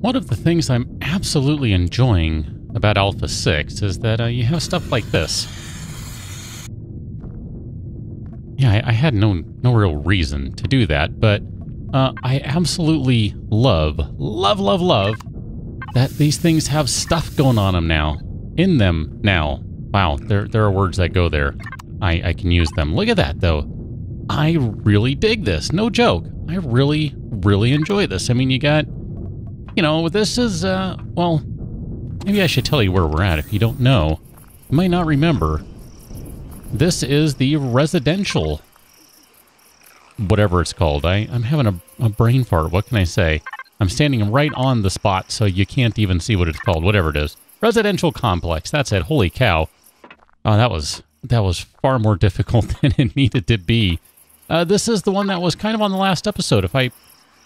One of the things I'm absolutely enjoying about Alpha 6 is that you have stuff like this. Yeah, I had no real reason to do that, but I absolutely love that these things have stuff going on them now. In them now. Wow, there are words that go there. I can use them. Look at that, though. I really dig this. No joke. I really enjoy this. I mean, you got... You know, this is, well, maybe I should tell you where we're at if you don't know. You might not remember. This is the residential, whatever it's called. I'm having a brain fart. What can I say? I'm standing right on the spot, so you can't even see what it's called, whatever it is. Residential complex. That's it. Holy cow. Oh, that was far more difficult than it needed to be. This is the one that was kind of on the last episode. If I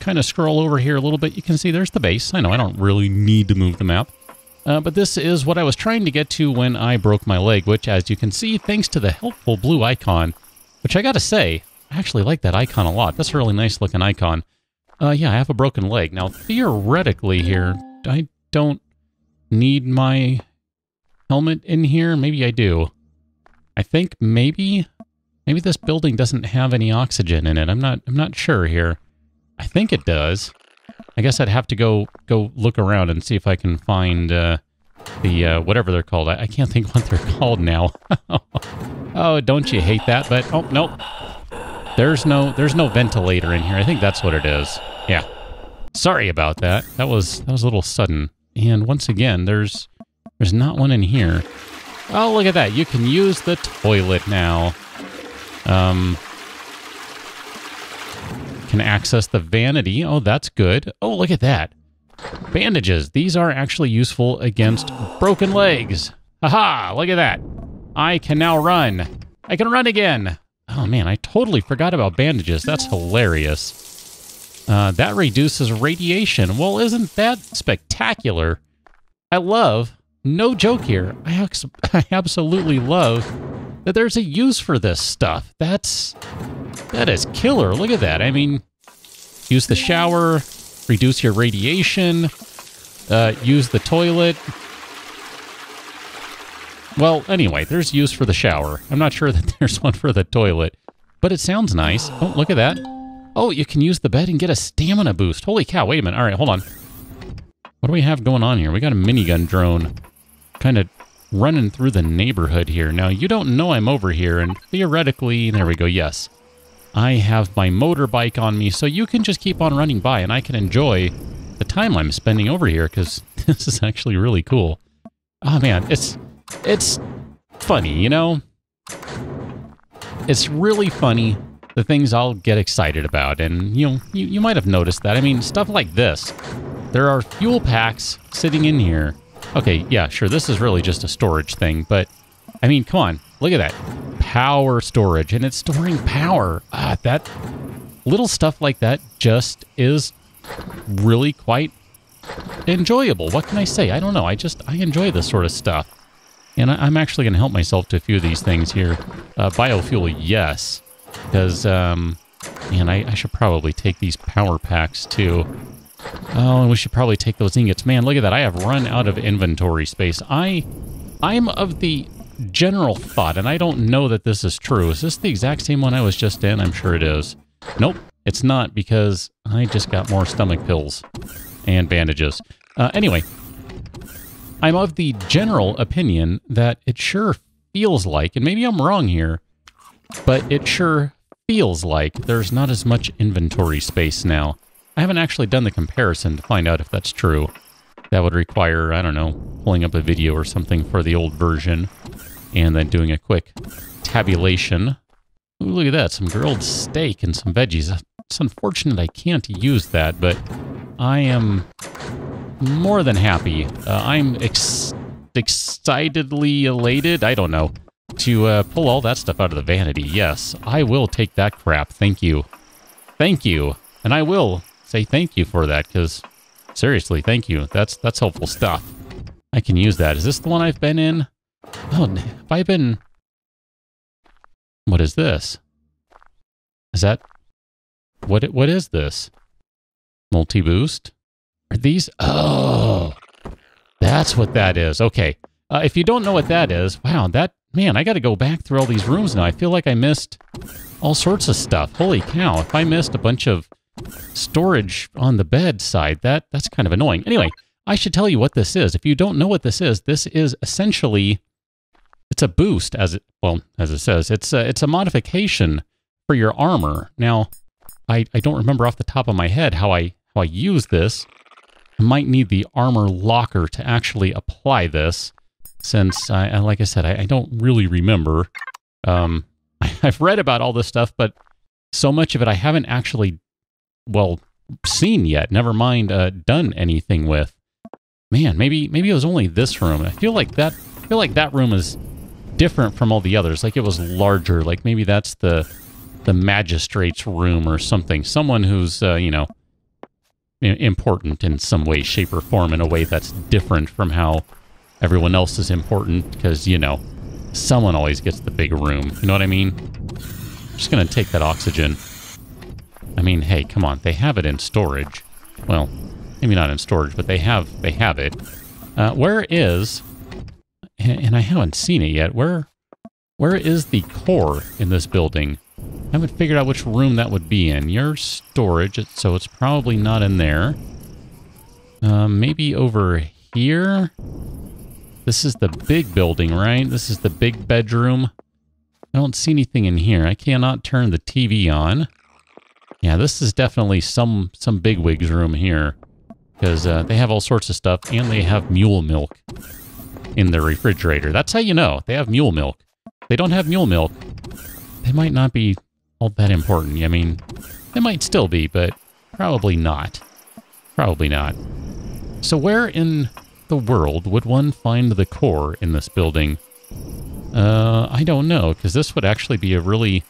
kind of scroll over here a little bit, you can see there's the base. I know I don't really need to move the map. But this is what I was trying to get to when I broke my leg, which, as you can see, thanks to the helpful blue icon, which I gotta say, I actually like that icon a lot. That's a really nice looking icon. Yeah, I have a broken leg. Now, theoretically here, I don't need my helmet in here. Maybe I do. I think maybe this building doesn't have any oxygen in it. I'm not sure here. I think it does. I guess I'd have to go look around and see if I can find the whatever they're called. I can't think what they're called now. Oh, don't you hate that? But oh nope, there's no ventilator in here. I think that's what it is. Yeah. Sorry about that. That was a little sudden. And once again, there's not one in here. Oh, look at that. You can use the toilet now. Can access the vanity. Oh, that's good. Oh, look at that. Bandages. These are actually useful against broken legs. Haha, look at that. I can now run. I can run again. Oh, man, I totally forgot about bandages. That's hilarious. That reduces radiation. Well, isn't that spectacular? I love, no joke here, I absolutely love that there's a use for this stuff. That is killer. Look at that. I mean, use the shower, reduce your radiation, use the toilet. Well, anyway, there's use for the shower. I'm not sure that there's one for the toilet, but it sounds nice. Oh, look at that. Oh, you can use the bed and get a stamina boost. Holy cow, wait a minute. All right, hold on. What do we have going on here? We got a minigun drone kind of running through the neighborhood here. Now, you don't know I'm over here, and theoretically, there we go, yes. I have my motorbike on me, so you can just keep on running by, and I can enjoy the time I'm spending over here, because this is actually really cool. Oh, man, it's funny, you know? It's really funny, the things I'll get excited about, and, you know, you might have noticed that. I mean, stuff like this. There are fuel packs sitting in here. Okay, yeah, sure, this is really just a storage thing, but, I mean, come on, look at that. Power storage, and it's storing power. That little stuff like that just is really quite enjoyable. What can I say? I don't know. I enjoy this sort of stuff. And I'm actually going to help myself to a few of these things here. Biofuel, yes. Because, man, I should probably take these power packs, too. Oh, and we should probably take those ingots. Man, look at that. I have run out of inventory space. I'm of the general thought, and I don't know that this is true. Is this the exact same one I was just in? I'm sure it is. Nope, it's not, because I just got more stomach pills and bandages. Anyway, I'm of the general opinion that it sure feels like, and maybe I'm wrong here, but it sure feels like there's not as much inventory space now. I haven't actually done the comparison to find out if that's true. That would require, I don't know, pulling up a video or something for the old version and then doing a quick tabulation. Ooh, look at that, some grilled steak and some veggies. It's unfortunate I can't use that, but I am more than happy. I'm excitedly elated, I don't know, to pull all that stuff out of the vanity. Yes, I will take that crap. Thank you. Thank you. And I will say thank you for that, because seriously, thank you. That's helpful stuff. I can use that. Is this the one I've been in? Oh, have I been... What is this? Is that... What is this? Multi-boost? Are these? Oh, that's what that is. Okay. If you don't know what that is, wow, man, I got to go back through all these rooms now. I feel like I missed all sorts of stuff. Holy cow. If I missed a bunch of storage on the bedside, that's kind of annoying. Anyway, I should tell you what this is. If you don't know what this is essentially, it's a boost, as it says. It's a modification for your armor. Now, I don't remember off the top of my head how I use this. I might need the armor locker to actually apply this, since, like I said, I don't really remember. I've read about all this stuff, but so much of it I haven't actually, seen yet. Never mind done anything with. Man, maybe it was only this room. I feel like that room is different from all the others. Like it was larger. Like maybe that's the magistrate's room or something. Someone who's important in some way, shape, or form, in a way that's different from how everyone else is important, because, someone always gets the big room. You know what I mean? I'm just going to take that oxygen. I mean, hey, come on. They have it in storage. Well, maybe not in storage, but they have it. Where is... And I haven't seen it yet. Where is the core in this building? I haven't figured out which room that would be in. Your storage, so it's probably not in there. Maybe over here? This is the big building, right? This is the big bedroom. I don't see anything in here. I cannot turn the TV on. Yeah, this is definitely some bigwig's room here, because they have all sorts of stuff, and they have mule milk in their refrigerator. That's how you know. They have mule milk. If they don't have mule milk, they might not be all that important. I mean, they might still be, but probably not. Probably not. So where in the world would one find the core in this building? I don't know, because this would actually be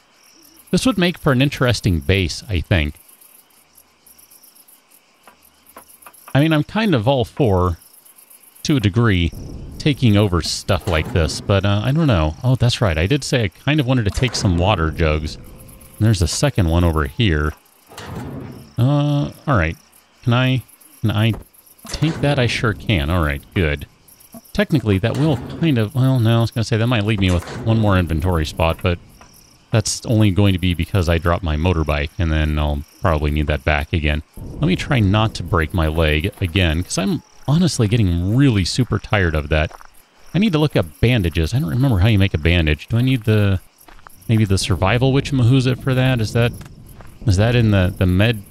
this would make for an interesting base, I think. I mean, I'm kind of all for, to a degree, taking over stuff like this, but I don't know. Oh, that's right. I did say I kind of wanted to take some water jugs. And there's a second one over here. All right. Can I take that? I sure can. All right, good. Technically, that will kind of, well, no, I was going to say that might leave me with one more inventory spot, but that's only going to be because I dropped my motorbike, and then I'll probably need that back again. Let me try not to break my leg again, because I'm honestly getting really super tired of that. I need to look up bandages. I don't remember how you make a bandage. Do I need maybe the survival witchamahooza for that? Is that in the med,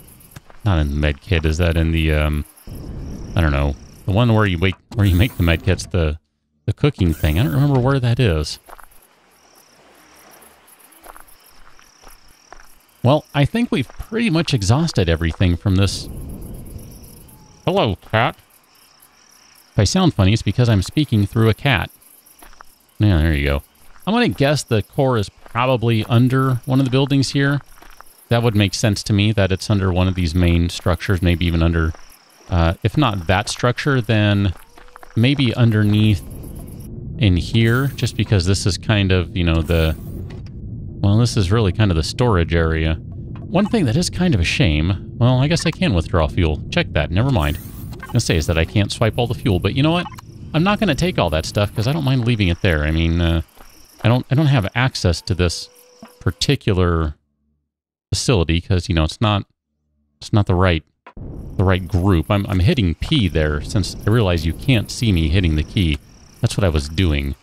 not in the med kit, is that in the, I don't know, the one where you make the med kits, the cooking thing? I don't remember where that is. Well, I think we've pretty much exhausted everything from this. Hello, cat. If I sound funny, it's because I'm speaking through a cat. Yeah, there you go. I'm going to guess the core is probably under one of the buildings here. That would make sense to me, that it's under one of these main structures, maybe even under, if not that structure, then maybe underneath in here, just because this is kind of, this is really kind of the storage area. One thing that is kind of a shame, well, I guess I can withdraw fuel. Check that, never mind. I was going to say is that I can't swipe all the fuel, but you know what? I'm not going to take all that stuff because I don't mind leaving it there. I mean, I don't have access to this particular facility because, it's not the right group. I'm hitting P there since I realize you can't see me hitting the key. That's what I was doing,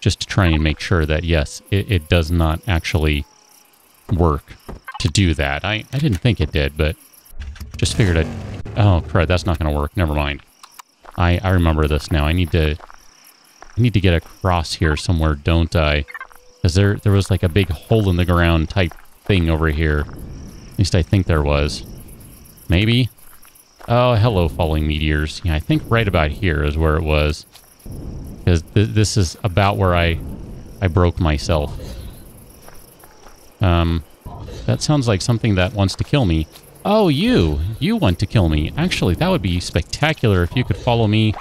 just to try and make sure that, yes, it does not actually work to do that. I didn't think it did, but just figured oh, crud, that's not going to work. Never mind. I remember this now. I need to get across here somewhere, don't I? Because there was like a big hole in the ground type thing over here. At least I think there was. Maybe? Oh, hello, falling meteors. Yeah, I think right about here is where it was. Because this is about where I broke myself. That sounds like something that wants to kill me. Oh, you want to kill me. Actually, that would be spectacular if you could follow me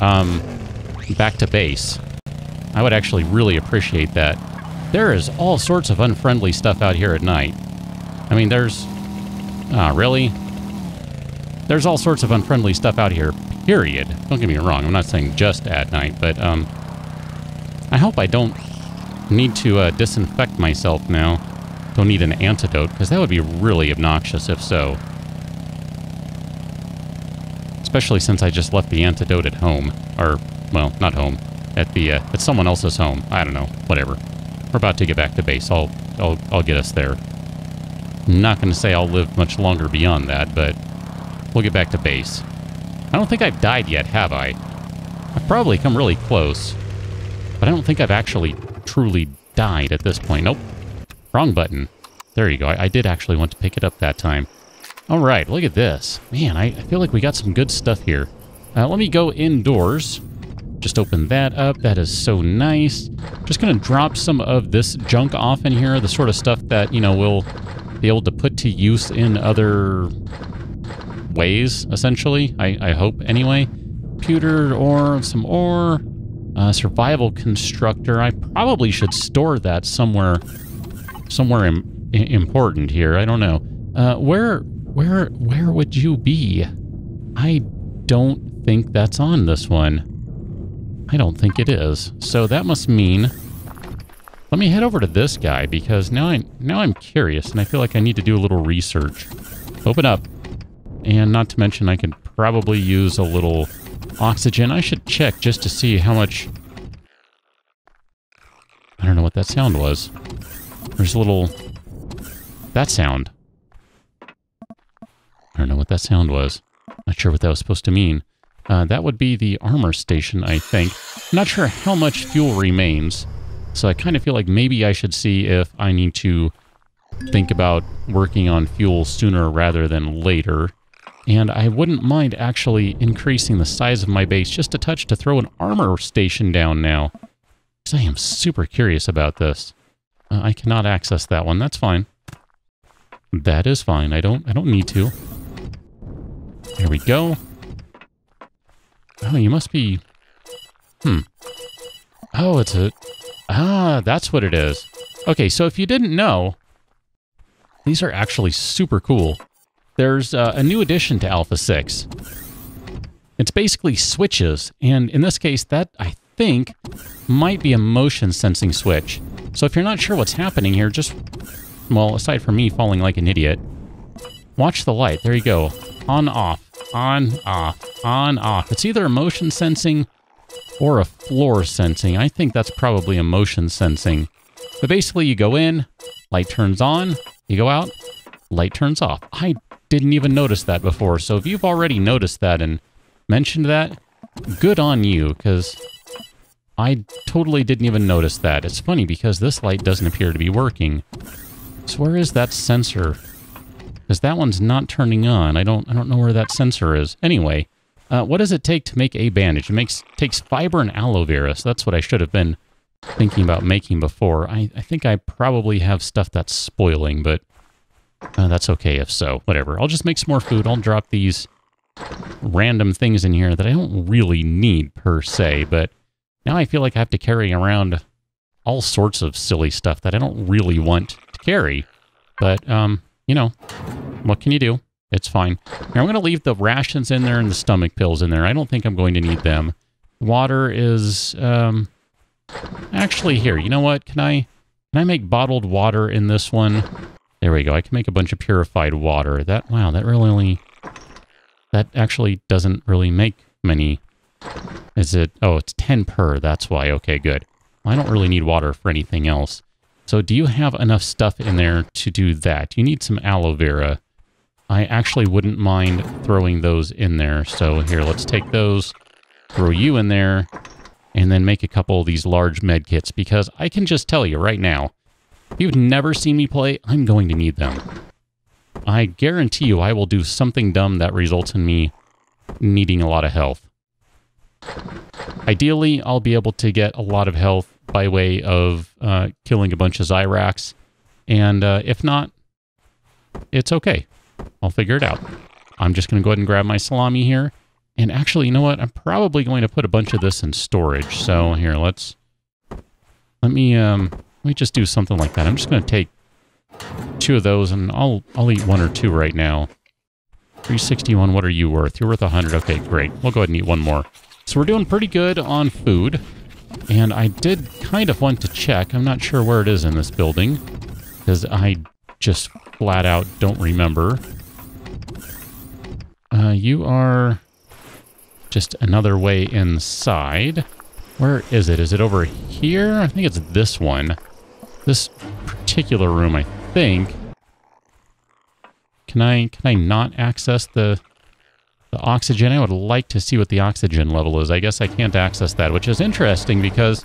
back to base. I would actually really appreciate that. There is all sorts of unfriendly stuff out here at night. I mean, there's... Ah, really? There's all sorts of unfriendly stuff out here, period. Don't get me wrong, I'm not saying just at night, but I hope I don't need to disinfect myself now. Don't need an antidote, because that would be really obnoxious if so. Especially since I just left the antidote at home. Or, well, not home. At someone else's home. I don't know. Whatever. We're about to get back to base. I'll get us there. I'm not going to say I'll live much longer beyond that, but we'll get back to base. I don't think I've died yet, have I? I've probably come really close. But I don't think I've actually truly died at this point. Nope. Wrong button. There you go. I did actually want to pick it up that time. All right, look at this. Man, I feel like we got some good stuff here. Let me go indoors. Just open that up. That is so nice. Just going to drop some of this junk off in here. The sort of stuff that, you know, we'll be able to put to use in other ways, essentially. I hope, anyway. Computer ore, some ore. Survival constructor. I probably should store that somewhere important here. I don't know. Where would you be? I don't think that's on this one. I don't think it is. So that must mean... Let me head over to this guy, because now I'm curious, and I feel like I need to do a little research. Open up. And not to mention, I could probably use a little oxygen. I should check just to see how much... I don't know what that sound was. There's a little... That sound. I don't know what that sound was. Not sure what that was supposed to mean. That would be the armor station, I think. Not sure how much fuel remains. So I kind of feel like maybe I should see if I need to think about working on fuel sooner rather than later. And I wouldn't mind actually increasing the size of my base just a touch to throw an armor station down now. Because I am super curious about this. I cannot access that one. That's fine. That is fine. I don't need to. There we go. Oh, you must be... Oh, it's a... Ah, that's what it is. Okay, so if you didn't know, these are actually super cool. There's a new addition to Alpha 6. It's basically switches, and in this case, that, I think, might be a motion sensing switch. So if you're not sure what's happening here, just... Well, aside from me falling like an idiot, watch the light. There you go. On, off. On, off. On, off. It's either a motion sensing or a floor sensing. I think that's probably a motion sensing. But basically, you go in, light turns on, you go out, light turns off. I didn't even notice that before, so if you've already noticed that and mentioned that, good on you, because I totally didn't even notice that. It's funny, because this light doesn't appear to be working. So where is that sensor? Because that one's not turning on. I don't know where that sensor is. Anyway, what does it take to make a bandage? It takes fiber and aloe vera, so that's what I should have been thinking about making before. I think I probably have stuff that's spoiling, but that's okay if so. Whatever. I'll just make some more food. I'll drop these random things in here that I don't really need, per se, but now I feel like I have to carry around all sorts of silly stuff that I don't really want to carry. But, you know, what can you do? It's fine. Now, I'm going to leave the rations in there and the stomach pills in there. I don't think I'm going to need them. Water is, actually, here, you know what? Can I make bottled water in this one? There we go. I can make a bunch of purified water. Wow, that actually doesn't really make many. Is it? Oh, it's 10 per. That's why. Okay, good. Well, I don't really need water for anything else. So do you have enough stuff in there to do that? You need some aloe vera. I actually wouldn't mind throwing those in there. So here, let's take those, throw you in there, and then make a couple of these large med kits, because I can just tell you right now, if you've never seen me play, I'm going to need them. I guarantee you I will do something dumb that results in me needing a lot of health. Ideally, I'll be able to get a lot of health by way of killing a bunch of Zyrax, and if not, it's okay. I'll figure it out. I'm just going to go ahead and grab my salami here, and actually, you know what? I'm probably going to put a bunch of this in storage. So here, let me just do something like that. I'm just going to take 2 of those, and I'll eat 1 or 2 right now. 361, what are you worth? You're worth 100. Okay, great. We'll go ahead and eat one more. So we're doing pretty good on food. And I did kind of want to check. I'm not sure where it is in this building, because I just flat out don't remember. You are just another way inside. Where is it? Is it over here? I think it's this one. This particular room, I think. Can I not access the oxygen? I would like to see what the oxygen level is. I guess I can't access that, which is interesting because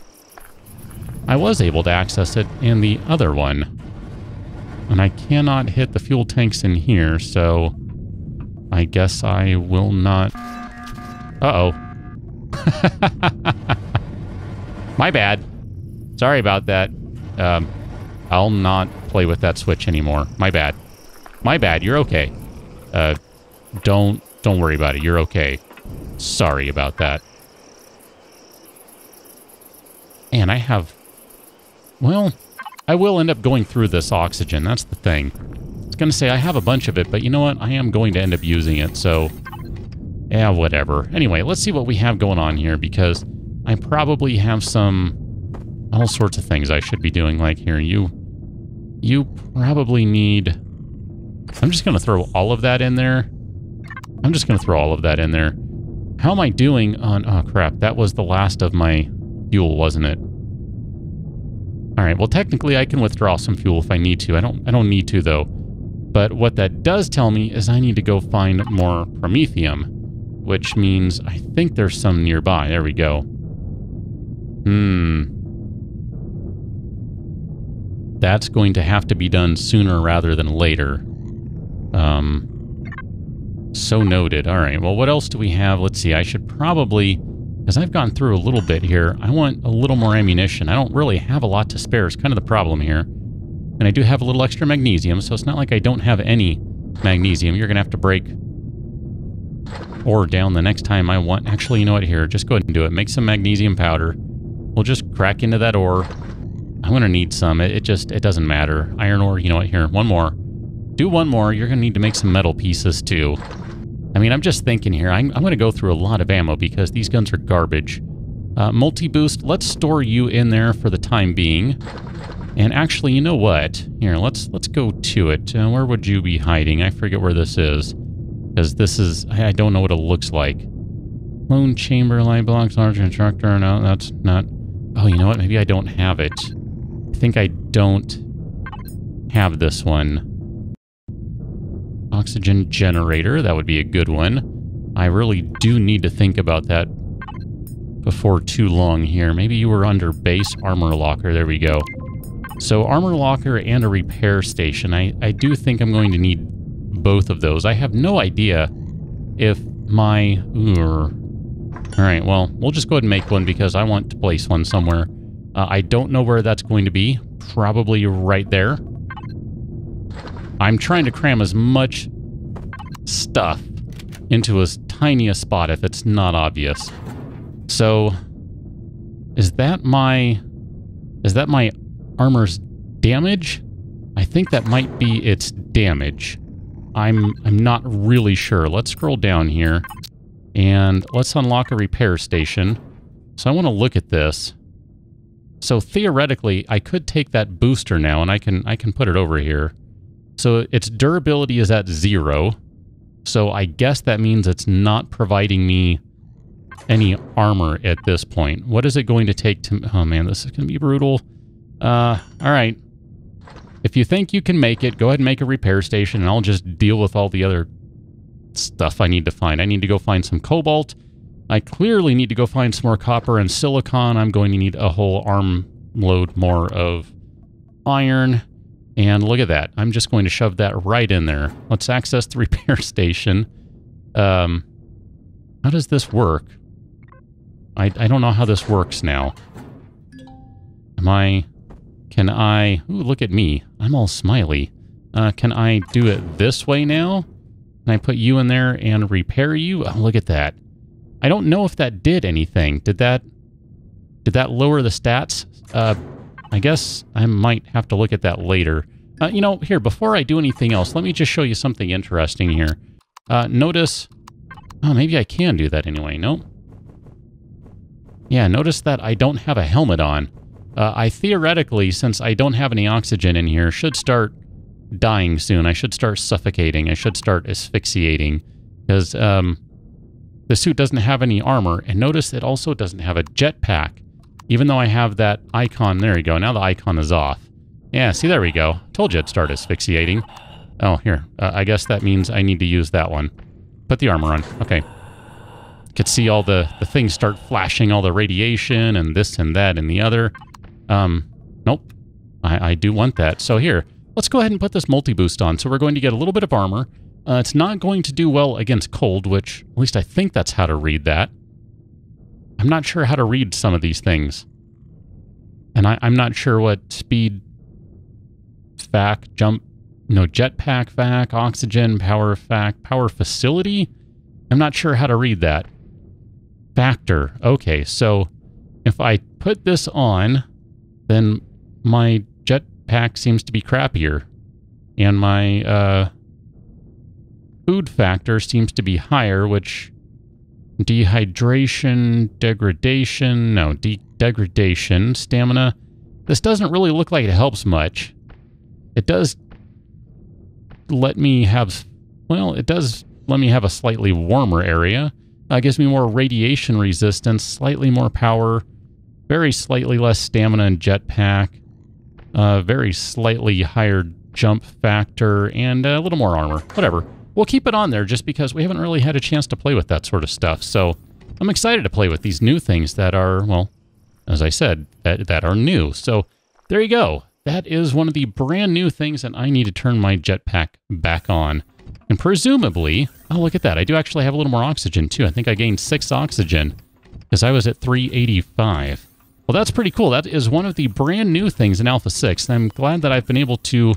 I was able to access it in the other one. And I cannot hit the fuel tanks in here, so I guess I will not... Uh-oh. My bad. Sorry about that. I'll not play with that switch anymore. My bad. My bad. You're okay. Don't worry about it. You're okay. Sorry about that. And I have... Well, I will end up going through this oxygen. That's the thing. I was going to say I have a bunch of it, but you know what? I am going to end up using it, so... Yeah, whatever. Anyway, let's see what we have going on here, because I probably have all sorts of things I should be doing. Like here, you probably need... I'm just going to throw all of that in there. I'm just going to throw all of that in there. How am I doing on... Oh, crap. That was the last of my fuel, wasn't it? All right. Well, technically, I can withdraw some fuel if I need to. I don't need to, though. But what that does tell me is I need to go find more promethium, which means I think there's some nearby. There we go. That's going to have to be done sooner rather than later. So noted. All right, well, what else do we have? Let's see. I should probably, because I've gone through a little bit here, I want a little more ammunition. I don't really have a lot to spare. It's kind of the problem here. And I do have a little extra magnesium, so it's not like I don't have any magnesium. You're going to have to break ore down the next time I want. Actually, you know what? Here, just go ahead and do it. Make some magnesium powder. We'll just crack into that ore. I'm going to need some. It doesn't matter. Iron ore, you know what? Here, one more. Do one more. You're going to need to make some metal pieces, too. I mean, I'm just thinking here. I'm going to go through a lot of ammo because these guns are garbage. Multi-boost, let's store you in there for the time being. And actually, you know what? Here, let's go to it. Where would you be hiding? I forget where this is. Because this is... I don't know what it looks like. Lone chamber, light blocks, large constructor. No, that's not... Oh, you know what? Maybe I don't have it. I think I don't have this one. Oxygen generator. That would be a good one. I really do need to think about that before too long here. Maybe you were under base armor locker. There we go. So armor locker and a repair station. I do think I'm going to need both of those. I have no idea if my... Alright, well, we'll just go ahead and make one because I want to place one somewhere. I don't know where that's going to be. Probably right there. I'm trying to cram as much stuff into as tiny a spot if it's not obvious. So, is that my armor's damage? I think that might be its damage. I'm not really sure. Let's scroll down here and let's unlock a repair station. So I want to look at this. So theoretically, I could take that booster now and I can put it over here. So its durability is at 0. So I guess that means it's not providing me any armor at this point. What is it going to take to... Oh man, this is going to be brutal. Alright. If you think you can make it, go ahead and make a repair station and I'll just deal with all the other stuff I need to find. I need to go find some cobalt. I clearly need to go find some more copper and silicon. I'm going to need a whole armload more of iron. And look at that. I'm just going to shove that right in there. Let's access the repair station. How does this work? I don't know how this works now. Can I... Ooh, look at me. I'm all smiley. Can I do it this way now? Can I put you in there and repair you? Oh, look at that. I don't know if that did anything. Did that lower the stats? I guess I might have to look at that later. You know, here, before I do anything else, let me just show you something interesting here. Notice... Oh, maybe I can do that anyway. Nope. Yeah, notice that I don't have a helmet on. I theoretically, since I don't have any oxygen in here, should start dying soon. I should start suffocating. I should start asphyxiating. Because the suit doesn't have any armor. And notice it also doesn't have a jetpack. Even though I have that icon. There you go. Now the icon is off. Yeah, see, there we go. Told you it'd start asphyxiating. Oh, here. I guess that means I need to use that one. Put the armor on. Okay. Could see all the things start flashing, all the radiation and this and that and the other. Nope. I do want that. So here, let's go ahead and put this multi-boost on. So we're going to get a little bit of armor. It's not going to do well against cold, which at least I think that's how to read that. I'm not sure how to read some of these things. And I'm not sure what speed, fac, jump, no, jetpack fac, oxygen, power fac, power facility. I'm not sure how to read that. Factor. Okay, so if I put this on, then my jetpack seems to be crappier. And my food factor seems to be higher, which dehydration, degradation, no, degradation, stamina. This doesn't really look like it helps much. It does let me have, well, it does let me have a slightly warmer area. Gives me more radiation resistance, slightly more power, very slightly less stamina and jetpack, very slightly higher jump factor, and a little more armor. Whatever. We'll keep it on there just because we haven't really had a chance to play with that sort of stuff. So I'm excited to play with these new things that are, well, as I said, that are new. So there you go. That is one of the brand new things, and I need to turn my jetpack back on. And presumably, oh, look at that. I do actually have a little more oxygen, too. I think I gained 6 oxygen because I was at 385. Well, that's pretty cool. That is one of the brand new things in Alpha 6. And I'm glad that I've been able to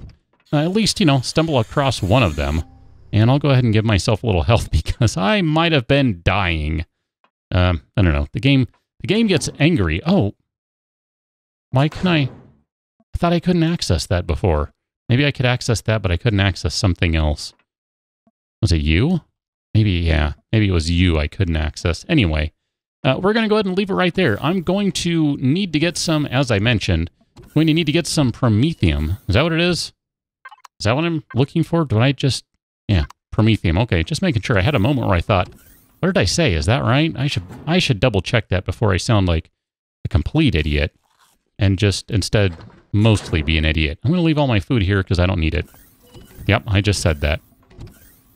at least, you know, stumble across one of them. And I'll go ahead and give myself a little health because I might have been dying. I don't know. The game gets angry. Oh, why can I thought I couldn't access that before. Maybe I could access that, but I couldn't access something else. Was it you? Maybe, yeah. Maybe it was you I couldn't access. Anyway, we're going to go ahead and leave it right there. I'm going to need to get some, as I mentioned, going to need to get some Promethium. Is that what it is? Is that what I'm looking for? Do I just... Yeah, Promethium. Okay, just making sure. I had a moment where I thought, what did I say? Is that right? I should double check that before I sound like a complete idiot and just instead mostly be an idiot. I'm going to leave all my food here because I don't need it. Yep, I just said that.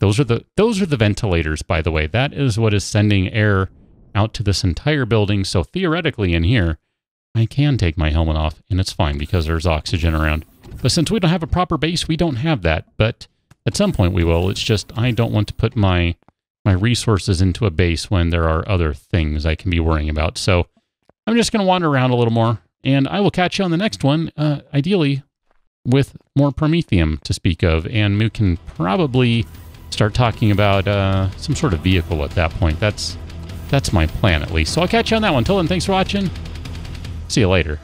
Those are the ventilators, by the way. That is what is sending air out to this entire building. So theoretically in here, I can take my helmet off and it's fine because there's oxygen around. But since we don't have a proper base, we don't have that. But at some point we will. It's just I don't want to put my resources into a base when there are other things I can be worrying about. So I'm just going to wander around a little more. And I will catch you on the next one, ideally with more Promethium to speak of. And we can probably start talking about some sort of vehicle at that point. That's my plan, at least. So I'll catch you on that one. Until then, thanks for watching. See you later.